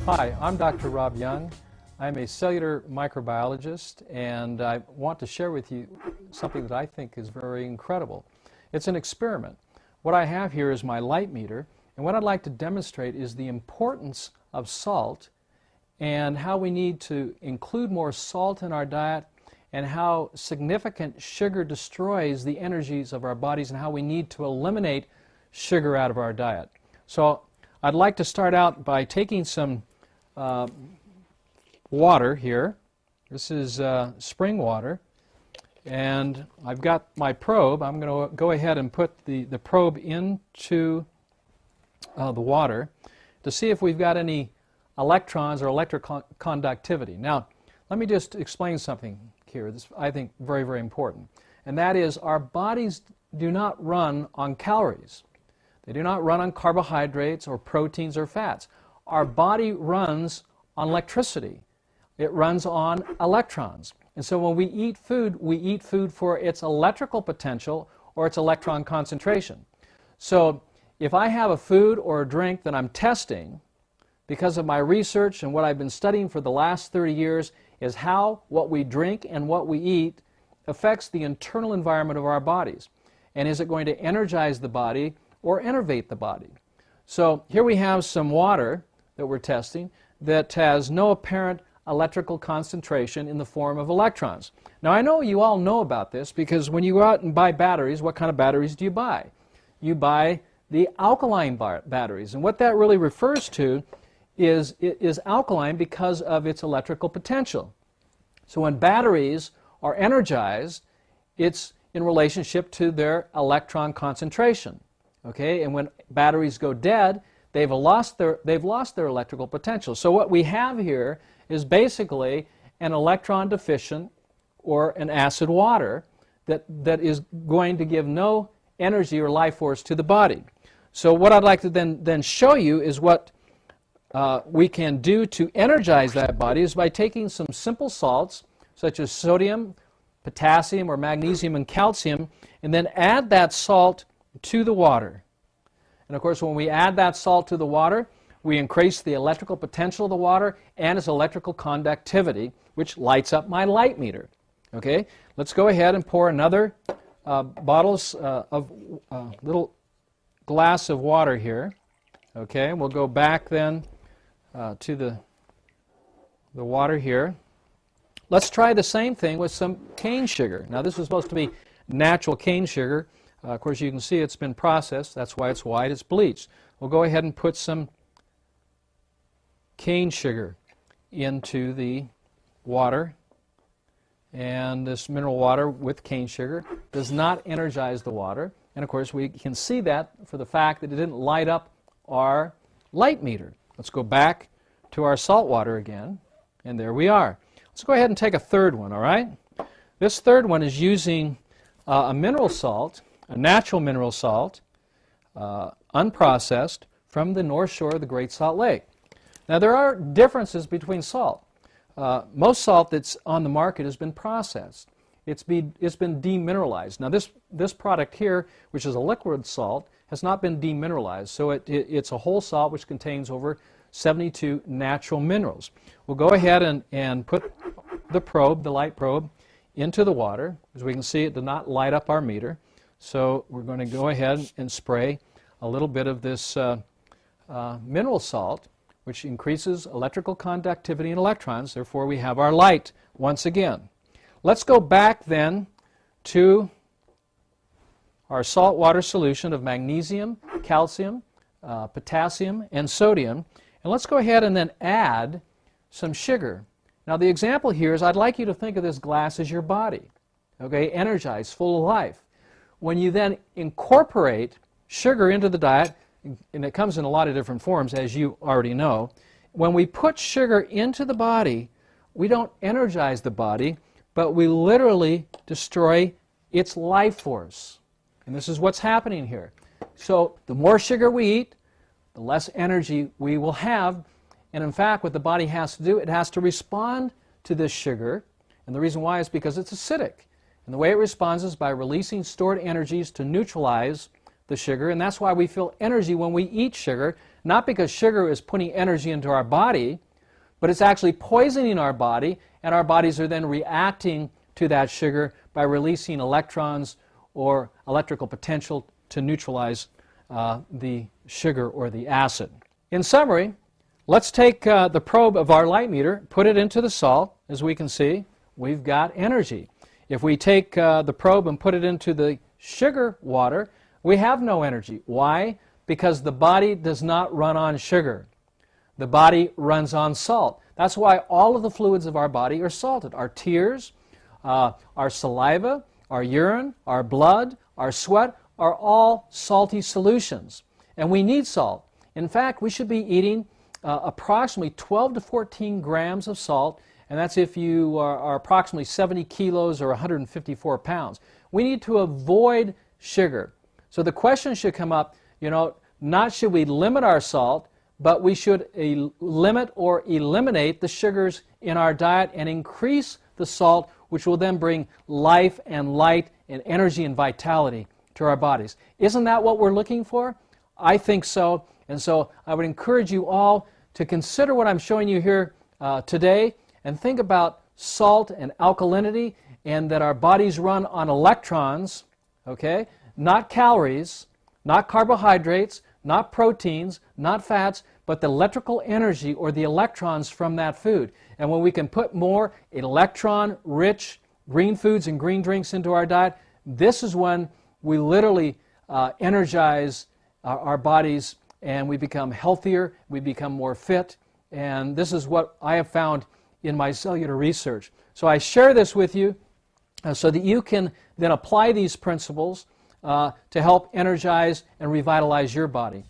Hi, I'm Dr. Rob Young. I'm a cellular microbiologist, and I want to share with you something that I think is very incredible. It's an experiment. What I have here is my light meter, and what I'd like to demonstrate is the importance of salt and how we need to include more salt in our diet, and how significant sugar destroys the energies of our bodies, and how we need to eliminate sugar out of our diet. So I'd like to start out by taking some water here. This is spring water, and I've got my probe. I'm going to go ahead and put the probe into the water to see if we've got any electrons or electric conductivity. Now, let me just explain something here. This, I think, very, very important, and that is our bodies do not run on calories. They do not run on carbohydrates or proteins or fats. Our body runs on electricity. It runs on electrons. And so when we eat food for its electrical potential or its electron concentration. So if I have a food or a drink that I'm testing, because of my research and what I've been studying for the last 30 years, is how what we drink and what we eat affects the internal environment of our bodies. And is it going to energize the body or enervate the body? So here we have some water that we're testing that has no apparent electrical concentration in the form of electrons. Now, I know you all know about this because when you go out and buy batteries, what kind of batteries do you buy? You buy the alkaline batteries, and what that really refers to is alkaline because of its electrical potential. So when batteries are energized, it's in relationship to their electron concentration. Okay, and when batteries go dead, they've lost their electrical potential. So what we have here is basically an electron deficient or an acid water that is going to give no energy or life force to the body. So what I'd like to then show you is what we can do to energize that body is by taking some simple salts such as sodium, potassium, or magnesium and calcium, and then add that salt to the water. And of course, when we add that salt to the water, we increase the electrical potential of the water and its electrical conductivity, which lights up my light meter. Okay, let's go ahead and pour another little glass of water here. Okay, we'll go back then to the water here. Let's try the same thing with some cane sugar. Now, this is supposed to be natural cane sugar. Of course, you can see it's been processed. That's why it's white. It's bleached. We'll go ahead and put some cane sugar into the water. And this mineral water with cane sugar does not energize the water. And of course, we can see that for the fact that it didn't light up our light meter. Let's go back to our salt water again. And there we are. Let's go ahead and take a third one, all right? This third one is using a mineral salt, a natural mineral salt, unprocessed, from the North Shore of the Great Salt Lake. Now, there are differences between salt. Most salt that's on the market has been processed. It's been demineralized. Now, this product here, which is a liquid salt, has not been demineralized. So it's a whole salt which contains over 72 natural minerals. We'll go ahead and put the probe, the light probe, into the water. As we can see, it did not light up our meter. So we're going to go ahead and spray a little bit of this mineral salt, which increases electrical conductivity in electrons. Therefore, we have our light once again. Let's go back then to our saltwater solution of magnesium, calcium, potassium, and sodium. And let's go ahead and then add some sugar. Now, the example here is I'd like you to think of this glass as your body, okay, energized, full of life. When you then incorporate sugar into the diet, and it comes in a lot of different forms, as you already know, when we put sugar into the body, we don't energize the body, but we literally destroy its life force. And this is what's happening here. So the more sugar we eat, the less energy we will have. And in fact, what the body has to do, it has to respond to this sugar. And the reason why is because it's acidic. And the way it responds is by releasing stored energies to neutralize the sugar, and that's why we feel energy when we eat sugar, not because sugar is putting energy into our body, but it's actually poisoning our body, and our bodies are then reacting to that sugar by releasing electrons or electrical potential to neutralize the sugar or the acid. In summary, let's take the probe of our light meter, put it into the salt. As we can see, we've got energy. If we take the probe and put it into the sugar water, we have no energy. Why? Because the body does not run on sugar. The body runs on salt. That's why all of the fluids of our body are salted. Our tears, our saliva, our urine, our blood, our sweat are all salty solutions. And we need salt. In fact, we should be eating approximately 12 to 14 grams of salt, and that's if you are approximately 70 kilos or 154 pounds. We need to avoid sugar. So the question should come up, not should we limit our salt, but we should limit or eliminate the sugars in our diet and increase the salt, which will then bring life and light and energy and vitality to our bodies. Isn't that what we're looking for? I think so. And so I would encourage you all to consider what I'm showing you here today and think about salt and alkalinity, and that our bodies run on electrons, okay? Not calories, not carbohydrates, not proteins, not fats, but the electrical energy or the electrons from that food. And when we can put more electron-rich green foods and green drinks into our diet, this is when we literally energize our bodies, and we become healthier, we become more fit, and this is what I have found in my cellular research. So I share this with you so that you can then apply these principles to help energize and revitalize your body.